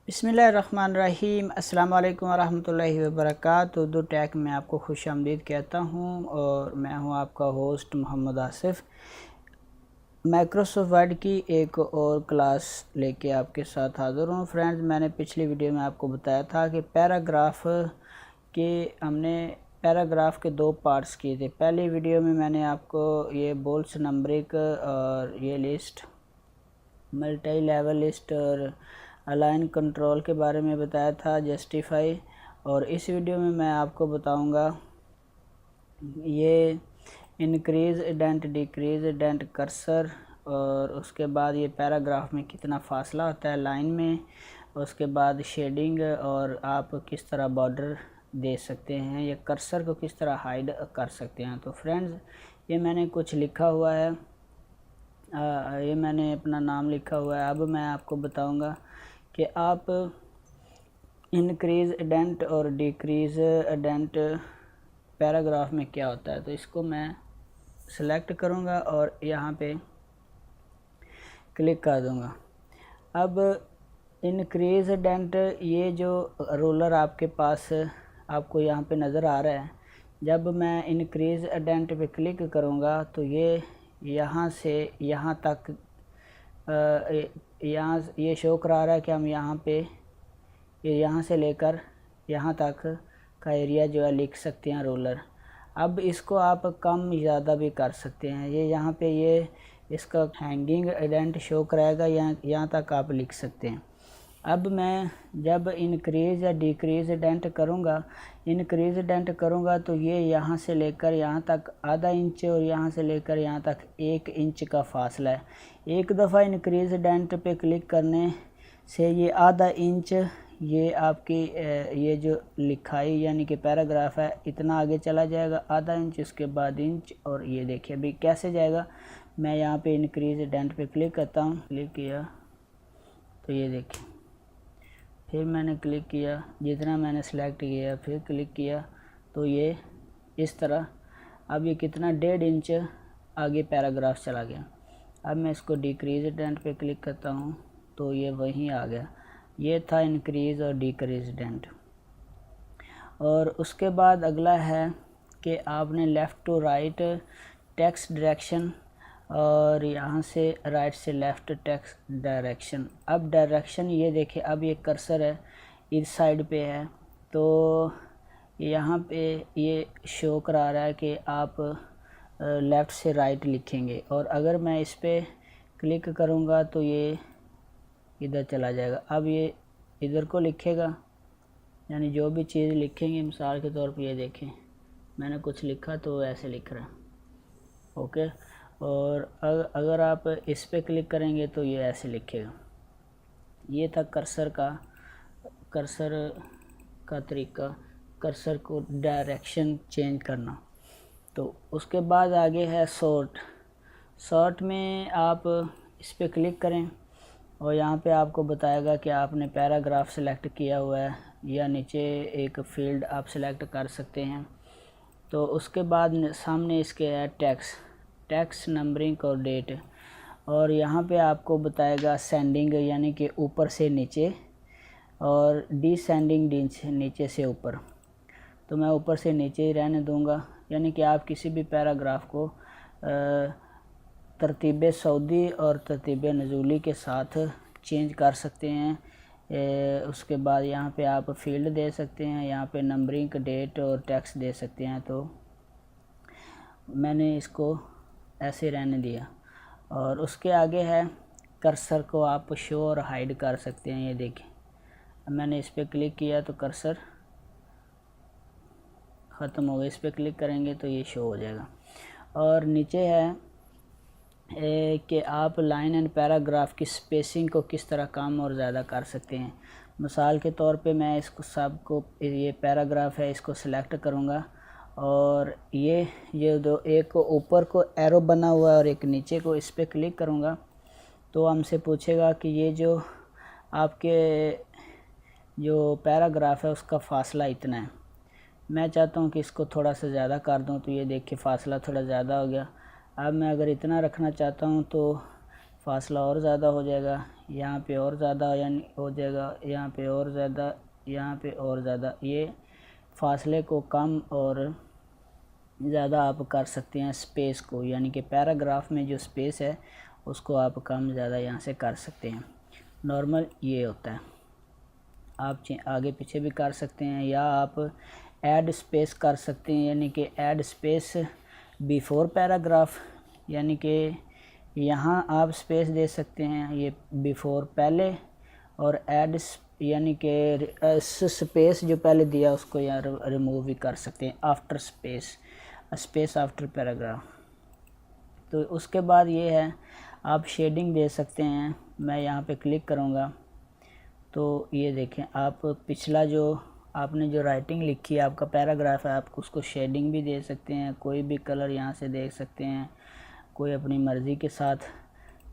बिस्मिल्लाहिर्रहमानिर्रहीम। अस्सलाम वालेकुम वरहमतुल्लाहि वबरकातुहू। उर्दू टेक में आपको खुश आमदीद कहता हूँ और मैं हूँ आपका host Mohammad Asif. Microsoft Word की एक और क्लास लेके आपके साथ हाज़िर हूँ। फ्रेंड्स, मैंने पिछली वीडियो में आपको बताया था कि हमने पैराग्राफ के दो पार्ट्स किए थे। पहली वीडियो में मैंने आपको ये बोल्स नंबरिक और ये लिस्ट, मल्टी लेवल लिस्ट और अलाइन कंट्रोल के बारे में बताया था, जस्टिफाई। और इस वीडियो में मैं आपको बताऊंगा ये increase indent, decrease indent, cursor, और उसके बाद ये पैराग्राफ में कितना फ़ासला होता है लाइन में, उसके बाद शेडिंग और आप किस तरह बॉर्डर दे सकते हैं, ये कर्सर को किस तरह हाइड कर सकते हैं। तो फ्रेंड्स, ये मैंने कुछ लिखा हुआ है, ये मैंने अपना नाम लिखा हुआ है। अब मैं आपको बताऊंगा कि आप इंक्रीज़ इंडेंट और डिक्रीज़ इंडेंट पैराग्राफ में क्या होता है। तो इसको मैं सेलेक्ट करूंगा और यहाँ पे क्लिक कर दूंगा। अब इंक्रीज़ इंडेंट, ये जो रोलर आपके पास आपको यहाँ पे नज़र आ रहा है, जब मैं इंक्रीज़ इंडेंट पे क्लिक करूँगा तो ये यहाँ से यहाँ तक यहाँ ये शो करा रहा है कि हम यहाँ पे यहाँ से लेकर यहाँ तक का एरिया जो है लिख सकते हैं रोलर। अब इसको आप कम ज़्यादा भी कर सकते हैं। ये यहाँ पे ये इसका हैंगिंग इंडेंट शो कराएगा, यहाँ तक आप लिख सकते हैं। अब मैं जब इंक्रीज़ या डिक्रीज़ इंडेंट करूँगा, इंक्रीज़ इंडेंट करूँगा तो ये यहाँ से लेकर यहाँ तक आधा इंच और यहाँ से लेकर यहाँ तक 1 इंच का फासला है। एक दफ़ा इंक्रीज़ इंडेंट पे क्लिक करने से ये आधा इंच, ये आपकी ये जो लिखाई यानी कि पैराग्राफ है, इतना आगे चला जाएगा, आधा इंच, उसके बाद इंच। और ये देखिए अभी कैसे जाएगा। मैं यहाँ पे इंक्रीज़ इंडेंट पे क्लिक करता हूँ, क्लिक किया तो ये देखिए, फिर मैंने क्लिक किया, जितना मैंने सेलेक्ट किया, फिर क्लिक किया तो ये इस तरह, अब ये कितना 1.5 इंच आगे पैराग्राफ चला गया। अब मैं इसको डिक्रीज़ इंडेंट पे क्लिक करता हूँ तो ये वहीं आ गया। ये था इंक्रीज़ और डिक्रीज़ इंडेंट। और उसके बाद अगला है कि आपने left to right text direction और यहाँ से राइट से लेफ़्ट टेक्स्ट डायरेक्शन। अब डायरेक्शन ये देखिए, अब ये कर्सर है इस साइड पे है तो यहाँ पे ये शो करा रहा है कि आप लेफ़्ट से राइट लिखेंगे। और अगर मैं इस पर क्लिक करूँगा तो ये इधर चला जाएगा। अब ये इधर को लिखेगा, यानी जो भी चीज़ लिखेंगे, मिसाल के तौर पे ये देखें मैंने कुछ लिखा तो ऐसे लिख रहा है, ओके। और अगर आप इस पे क्लिक करेंगे तो ये ऐसे लिखेगा। ये था कर्सर का तरीका, कर्सर को डायरेक्शन चेंज करना। तो उसके बाद आगे है शॉर्ट में आप इस पे क्लिक करें और यहाँ पे आपको बताएगा कि आपने पैराग्राफ सेलेक्ट किया हुआ है या नीचे एक फील्ड आप सेलेक्ट कर सकते हैं। तो उसके बाद सामने इसके है टेक्स्ट नंबरिंग और डेट, और यहाँ पे आपको बताएगा सेंडिंग यानी कि ऊपर से नीचे, और डिसेंडिंग नीचे से ऊपर। तो मैं ऊपर से नीचे ही रहने दूँगा, यानी कि आप किसी भी पैराग्राफ को तरतीब सऊदी और तरतीब नज़ूली के साथ चेंज कर सकते हैं। उसके बाद यहाँ पे आप फील्ड दे सकते हैं, यहाँ पे नंबरिंग, डेट और टेक्स्ट दे सकते हैं। तो मैंने इसको ऐसे रहने दिया। और उसके आगे है कर्सर को आप शो और हाइड कर सकते हैं। ये देखिए, मैंने इस पर क्लिक किया तो कर्सर ख़त्म हो गया। इस पर क्लिक करेंगे तो ये शो हो जाएगा। और नीचे है कि आप लाइन एंड पैराग्राफ की स्पेसिंग को किस तरह कम और ज़्यादा कर सकते हैं। मिसाल के तौर पे मैं इसको सबको, ये पैराग्राफ है, इसको सिलेक्ट करूँगा और ये दो, एक ऊपर को एरो बना हुआ है और एक नीचे को, इस पर क्लिक करूँगा तो हमसे पूछेगा कि ये जो आपके जो पैराग्राफ है उसका फ़ासला इतना है। मैं चाहता हूँ कि इसको थोड़ा सा ज़्यादा कर दूँ, तो ये देखिए फ़ासला थोड़ा ज़्यादा हो गया। अब मैं अगर इतना रखना चाहता हूँ तो फासला और ज़्यादा हो जाएगा, यहाँ पे और ज़्यादा यानी हो जाएगा, यहाँ पे और ज़्यादा, यहाँ पे और ज़्यादा। ये फासले को कम और ज़्यादा आप कर सकते हैं स्पेस को, यानी कि पैराग्राफ में जो स्पेस है उसको आप कम ज़्यादा यहाँ से कर सकते हैं। नॉर्मल ये होता है, आप आगे पीछे भी कर सकते हैं, या आप ऐड स्पेस कर सकते हैं, यानी कि ऐड स्पेस बिफोर पैराग्राफ, यानी कि यहाँ आप स्पेस दे सकते हैं ये बिफोर पहले, और ऐड यानी कि स्पेस जो पहले दिया उसको यहाँ रिमूव भी कर सकते हैं आफ्टर स्पेस आफ्टर पैराग्राफ। तो उसके बाद ये है आप शेडिंग दे सकते हैं। मैं यहाँ पे क्लिक करूँगा तो ये देखें, आप पिछला जो आपने जो राइटिंग लिखी है, आपका पैराग्राफ है, आप उसको शेडिंग भी दे सकते हैं, कोई भी कलर यहाँ से देख सकते हैं, कोई अपनी मर्ज़ी के साथ।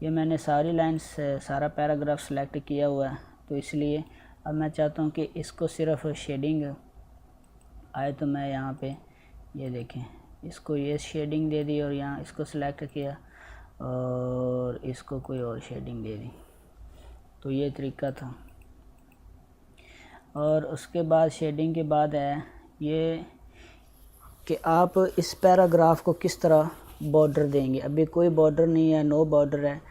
ये मैंने सारी लाइन्स सारा पैराग्राफ सेलेक्ट किया हुआ है, तो इसलिए अब मैं चाहता हूँ कि इसको सिर्फ शेडिंग आए, तो मैं यहाँ पे ये देखें, इसको ये शेडिंग दे दी और यहाँ इसको सिलेक्ट किया और इसको कोई और शेडिंग दे दी। तो ये तरीका था। और उसके बाद शेडिंग के बाद है ये कि आप इस पैराग्राफ को किस तरह बॉर्डर देंगे। अभी कोई बॉर्डर नहीं है, नो बॉर्डर है,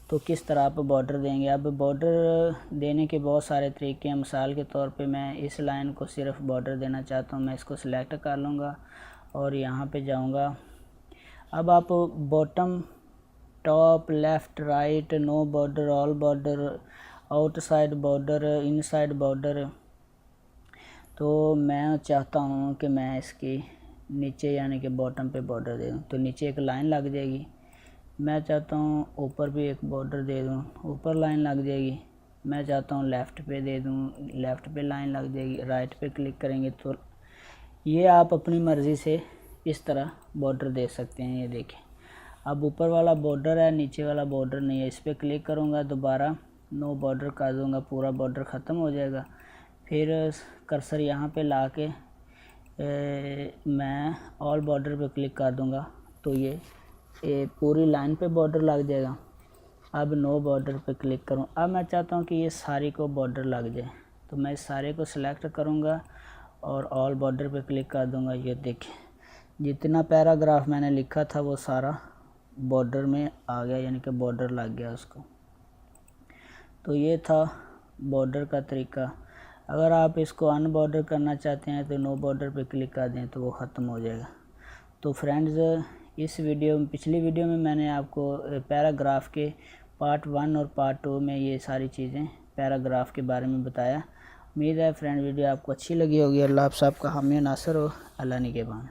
तो किस तरह आप बॉर्डर देंगे। अब बॉर्डर देने के बहुत सारे तरीके हैं। मिसाल के तौर पे मैं इस लाइन को सिर्फ बॉर्डर देना चाहता हूँ, मैं इसको सिलेक्ट कर लूँगा और यहाँ पे जाऊँगा। अब आप bottom, top, left, right, no border, all border, outside border, inside border, तो मैं चाहता हूँ कि मैं इसकी नीचे यानी कि बॉटम पे बॉर्डर दे दूँ, तो नीचे एक लाइन लग जाएगी। मैं चाहता हूँ ऊपर भी एक बॉर्डर दे दूँ, ऊपर लाइन लग जाएगी। मैं चाहता हूँ लेफ़्ट पे दे दूँ, लेफ़्ट पे लाइन लग जाएगी। राइट पे क्लिक करेंगे तो ये आप अपनी मर्ज़ी से इस तरह बॉर्डर दे सकते हैं। ये देखें, अब ऊपर वाला बॉर्डर है, नीचे वाला बॉर्डर नहीं है। इस पर क्लिक करूँगा, दोबारा नो बॉर्डर कर दूँगा, पूरा बॉर्डर ख़त्म हो जाएगा। फिर कर्सर यहाँ पे ला के मैं ऑल बॉर्डर पे क्लिक कर दूँगा, तो ये पूरी लाइन पे बॉर्डर लग जाएगा। अब नो बॉर्डर पे क्लिक करूँ, अब मैं चाहता हूँ कि ये सारी को बॉर्डर लग जाए, तो मैं इस सारे को सिलेक्ट करूँगा और ऑल बॉर्डर पे क्लिक कर दूँगा। ये देखें, जितना पैराग्राफ मैंने लिखा था वो सारा बॉर्डर में आ गया, यानी कि बॉर्डर लग गया उसको। तो ये था बॉर्डर का तरीका। अगर आप इसको अनबॉर्डर करना चाहते हैं तो नो बॉर्डर पे क्लिक कर दें तो वो ख़त्म हो जाएगा। तो फ्रेंड्स, इस वीडियो में, पिछली वीडियो में मैंने आपको पैराग्राफ के पार्ट 1 और पार्ट 2 में ये सारी चीज़ें पैराग्राफ के बारे में बताया। उम्मीद है फ्रेंड वीडियो आपको अच्छी लगी होगी। अल्लाह आप सबका हामी नासर हो। अल्लाह निगहबान।